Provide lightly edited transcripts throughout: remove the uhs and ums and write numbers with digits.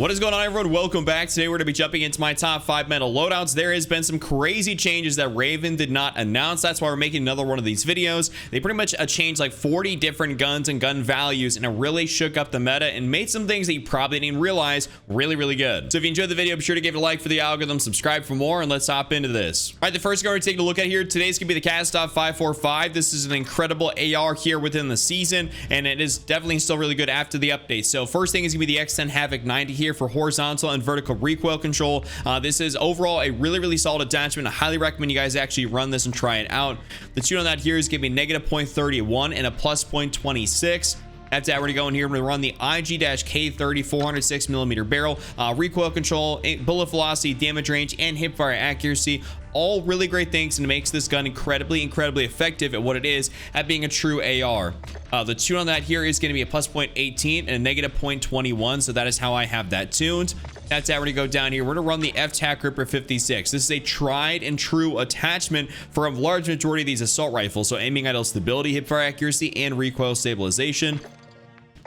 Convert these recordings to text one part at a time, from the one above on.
What is going on, everyone? Welcome back. Today we're going to be jumping into my top 5 metal loadouts. There has been some crazy changes that Raven did not announce. That's why we're making another one of these videos. They pretty much changed like 40 different guns and gun values, and it really shook up the meta and made some things that you probably didn't realize really good. So if you enjoyed the video, be sure to give it a like for the algorithm, subscribe for more, and let's hop into this. All right, the first gun we're taking a look at here today is going to be the Kastov 545. This is an incredible AR here within the season, and it is definitely still really good after the update. So first thing is going to be the X10 Havoc 90 here for horizontal and vertical recoil control. This is overall a really solid attachment. I highly recommend you guys actually run this and try it out. The tune on that here is going to be -0.31 and a +0.26. After that, we're going to go in here. I'm going to run the IG-K30 406mm barrel. Recoil control, bullet velocity, damage range, and hipfire accuracy. All really great things, and it makes this gun incredibly effective at what it is at being a true AR. The tune on that here is going to be a +0.18 and a -0.21, so that is how I have that tuned. That's how we're going to go down here. We're going to run the F-Tac Ripper 56. This is a tried and true attachment for a large majority of these assault rifles, so aiming idle stability, hipfire accuracy, and recoil stabilization.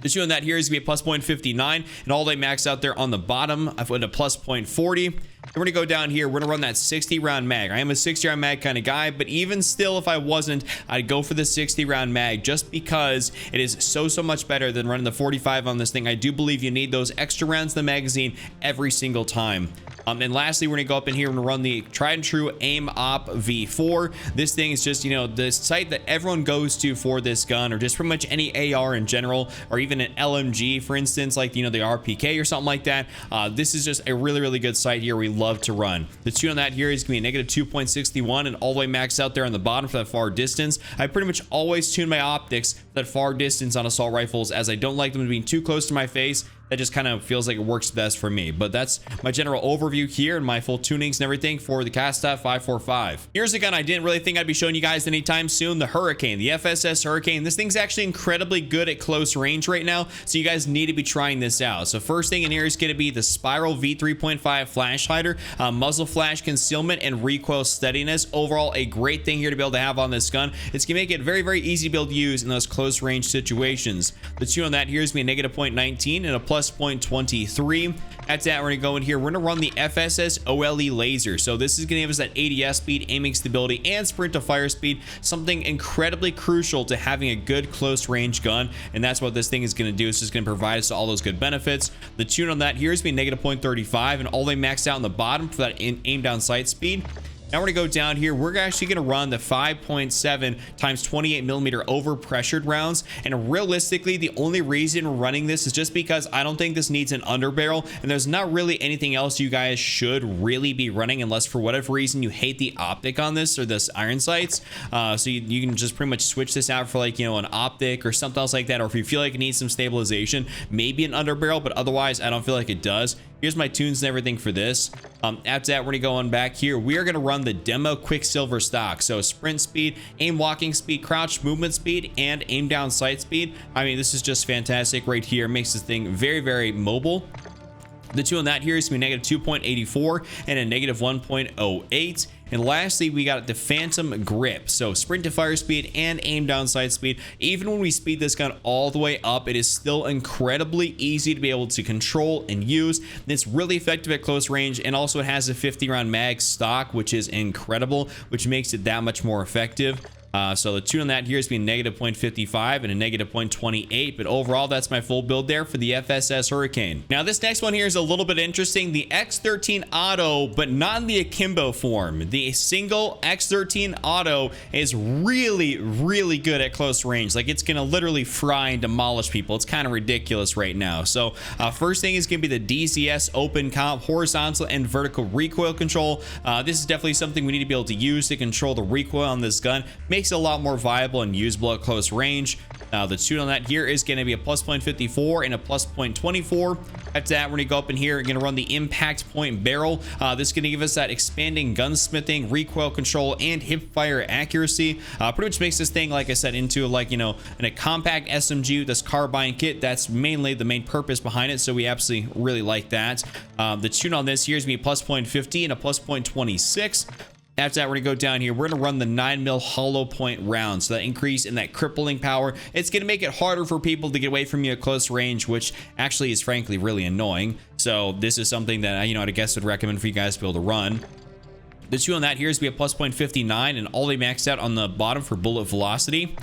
The tune on that here is going to be a +0.59, and all they max out there on the bottom. I've put a +0.40. And we're gonna go down here. We're gonna run that 60 round mag. I am a 60 round mag kind of guy, but even still, if I wasn't, I'd go for the 60 round mag just because it is so much better than running the 45 on this thing. I do believe you need those extra rounds in the magazine every single time. And lastly, we're gonna go up in here and run the tried and true aim op V4. This thing is just, you know, the site that everyone goes to for this gun, or just pretty much any AR in general, or even an LMG, for instance, like, you know, the RPK or something like that. This is just a really good site here we love to run. The tune on that here is gonna be a -2.61 and all the way maxed out there on the bottom for that far distance. I pretty much always tune my optics for that far distance on assault rifles, as I don't like them being too close to my face. That just kind of feels like it works best for me. But that's my general overview here and my full tunings and everything for the Kastov 545. Here's a gun I didn't really think I'd be showing you guys anytime soon, the Hurricane, the FSS Hurricane. This thing's actually incredibly good at close range right now, so you guys need to be trying this out. So first thing in here is going to be the Spiral V3.5 flash hider, muzzle flash concealment, and recoil steadiness. Overall, a great thing here to be able to have on this gun. It's going to make it very easy to be able to use in those close range situations. The tune on that here is going to be a -0.19 and a +0.23. That's that. We're gonna go in here. We're gonna run the FSS OLE laser. So this is gonna give us that ADS speed, aiming stability, and sprint to fire speed. Something incredibly crucial to having a good close range gun, and that's what this thing is gonna do. It's just gonna provide us all those good benefits. The tune on that here is gonna be -0.35, and all they maxed out on the bottom for that aim down sight speed. Now we're gonna go down here. We're actually gonna run the 5.7 × 28mm overpressured rounds, and realistically, the only reason we're running this is just because I don't think this needs an underbarrel, and there's not really anything else you guys should really be running unless for whatever reason you hate the optic on this or this iron sights. So you can just pretty much switch this out for, like, you know, an optic or something else like that, or if you feel like it needs some stabilization, maybe an underbarrel, but otherwise I don't feel like it does. Here's my tunes and everything for this. After that, we're gonna go on back here. We are gonna run the demo Quicksilver stock. So sprint speed, aim walking speed, crouch movement speed, and aim down sight speed. I mean, this is just fantastic right here. Makes this thing very mobile. The two on that here is going to be -2.84 and a -1.08. And lastly, we got the Phantom Grip. So sprint to fire speed and aim down sight speed. Even when we speed this gun all the way up, it is still incredibly easy to be able to control and use. It's really effective at close range, and also it has a 50 round mag stock, which is incredible, which makes it that much more effective. So the tune on that here is being -0.55 and a -0.28, but overall that's my full build there for the FSS Hurricane. Now this next one here is a little bit interesting, the X13 Auto, but not in the akimbo form. The single X13 Auto is really good at close range. Like, it's gonna literally fry and demolish people. It's kind of ridiculous right now. So first thing is gonna be the DCS Open Comp horizontal and vertical recoil control. This is definitely something we need to be able to use to control the recoil on this gun. Makes it a lot more viable and usable at close range. The tune on that here is going to be a +0.54 and a +0.24. After that, we're going to go up in here and going to run the impact point barrel. This is going to give us that expanding gunsmithing, recoil control, and hip fire accuracy. Pretty much makes this thing, like I said, into, like, you know, in a compact SMG with this carbine kit. That's mainly the main purpose behind it, so we absolutely really like that. The tune on this here is going to be a +0.50 and a +0.26. After that, we're gonna go down here. We're gonna run the 9mm hollow point round. So that increase in that crippling power, it's gonna make it harder for people to get away from you at close range, which actually is frankly really annoying. So this is something that I guess would recommend for you guys to be able to run. The 2 on that here is to be a plus 0.59 and all they maxed out on the bottom for bullet velocity.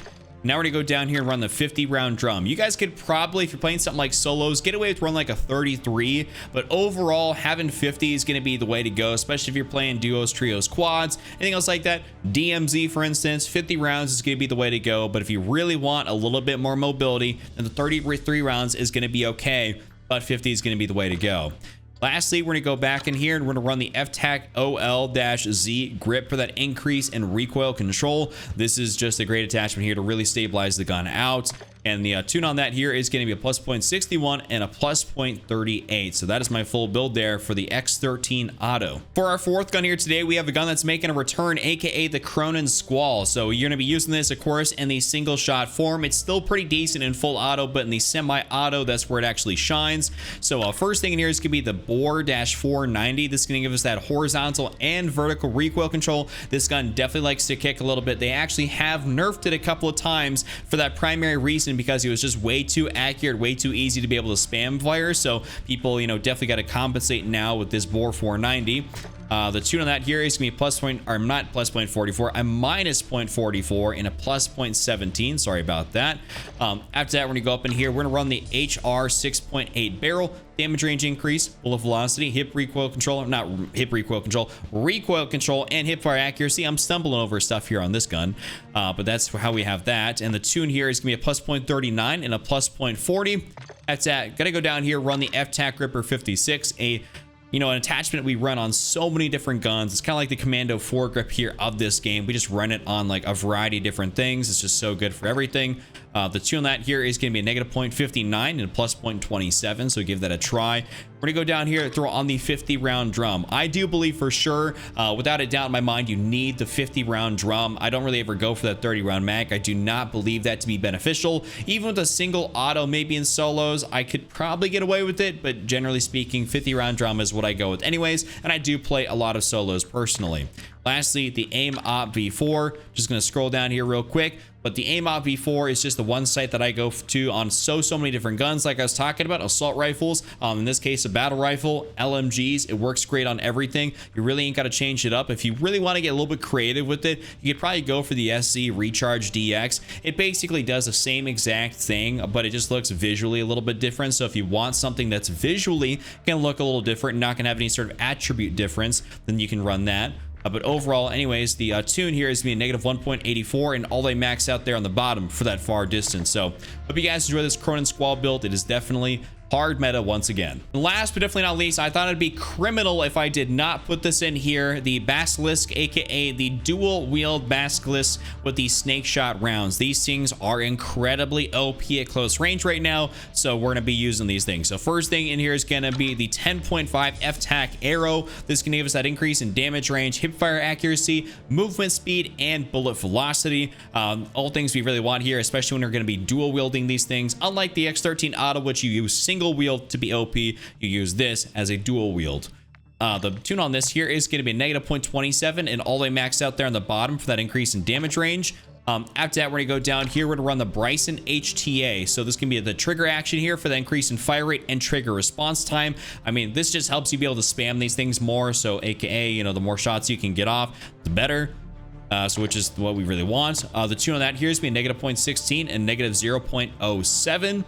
Now we're gonna go down here and run the 50 round drum. You guys could probably, if you're playing something like solos, get away with run like a 33, but overall having 50 is gonna be the way to go, especially if you're playing duos, trios, quads, anything else like that. DMZ, for instance, 50 rounds is gonna be the way to go, but if you really want a little bit more mobility, then the 33 rounds is gonna be okay, but 50 is gonna be the way to go. Lastly, we're gonna go back in here and we're gonna run the FTAC OL-Z grip for that increase in recoil control. This is just a great attachment here to really stabilize the gun out. And the tune on that here is going to be a plus 0.61 and a plus 0.38. So that is my full build there for the X13 Auto. For our 4th gun here today, we have a gun that's making a return, aka the Cronin Squall. So you're going to be using this, of course, in the single shot form. It's still pretty decent in full auto, but in the semi-auto, that's where it actually shines. So first thing in here is going to be the Bore-490. This is going to give us that horizontal and vertical recoil control. This gun definitely likes to kick a little bit. They actually have nerfed it a couple of times for that primary reason, because it was just way too accurate, way too easy to be able to spam fire. So people, definitely got to compensate now with this Bore 490. The tune on that here is gonna be plus point, or not plus 0.44, a minus 0.44 and a plus 0.17. Sorry about that. After that, we're gonna go up in here. We're gonna run the HR 6.8 barrel, damage range increase, bullet velocity, hip recoil control, not hip recoil control, recoil control, and hip fire accuracy. I'm stumbling over stuff here on this gun, but that's how we have that. And the tune here is gonna be a plus 0.39 and a plus 0.40. That's that. Gotta go down here, run the FTAC Gripper 56, an attachment we run on so many different guns. It's kind of like the Commando foregrip here of this game. We just run it on like a variety of different things. It's just so good for everything. The tune on that here is going to be a negative 0.59 and a plus 0.27. So give that a try. We're gonna go down here, throw on the 50 round drum. I do believe for sure, without a doubt in my mind, you need the 50 round drum. I don't really ever go for that 30 round mag. I do not believe that to be beneficial. Even with a single auto, maybe in solos, I could probably get away with it, but generally speaking, 50 round drum is what I go with anyways, and I do play a lot of solos personally. Lastly, the AIM Op V4. Just gonna scroll down here real quick. But the AIM Op V4 is just the one sight that I go to on so many different guns, like I was talking about, assault rifles, in this case a battle rifle, LMGs. It works great on everything. You really ain't got to change it up. If you really want to get a little bit creative with it, you could probably go for the SC Recharge DX. It basically does the same exact thing, but it just looks visually a little bit different. So if you want something that's visually gonna look a little different, not gonna have any sort of attribute difference, then you can run that. But overall, anyways, the tune here is being negative 1.84 and all they max out there on the bottom for that far distance. So hope you guys enjoy this Cronin Squall build. It is definitely hard meta once again. And last but definitely not least, I thought it'd be criminal if I did not put this in here, the Basilisk, aka the dual wield Basilisk with the snake shot rounds. These things are incredibly OP at close range right now, so we're gonna be using these things. So first thing in here is gonna be the 10.5 FTAC arrow. This can give us that increase in damage range, hip fire accuracy, movement speed, and bullet velocity. All things we really want here, especially when you're gonna be dual wielding these things. Unlike the X13 Auto, which you use single wield to be OP, you use this as a dual wield. The tune on this here is going to be a negative 0.27 and all they max out there on the bottom for that increase in damage range. After that, we're going to go down here. We're going to run the Bryson HTA. So this can be the trigger action here for the increase in fire rate and trigger response time. I mean, this just helps you be able to spam these things more. So aka, the more shots you can get off, the better. So which is what we really want. The tune on that here is being negative 0.16 and negative 0.07.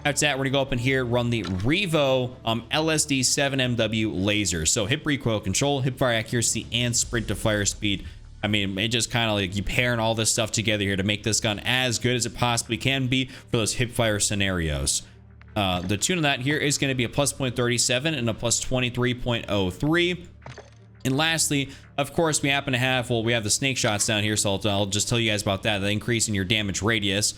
After that, we're gonna go up in here, run the Revo LSD 7MW laser. So hip recoil control, hip fire accuracy, and sprint to fire speed. I mean, it just kind of like you pairing all this stuff together here to make this gun as good as it possibly can be for those hip fire scenarios. The tune on that here is going to be a plus 0.37 and a plus 23.03. And lastly, of course, we happen to have, well, we have the snake shots down here, so I'll just tell you guys about that, the increase in your damage radius.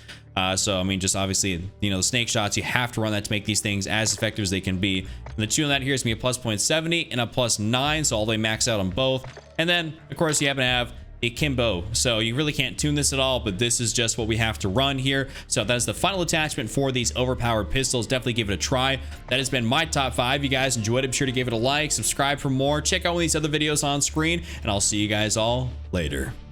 So, I mean, just obviously, the snake shots, you have to run that to make these things as effective as they can be. And the two on that here is going to be a plus 0.70 and a plus 9, so all the way max out on both. And then, of course, you happen to have akimbo. So you really can't tune this at all, but this is just what we have to run here. So that is the final attachment for these overpowered pistols. Definitely give it a try. That has been my top 5. You guys enjoyed it, be sure to give it a like, subscribe for more, check out one of these other videos on screen, and I'll see you guys all later.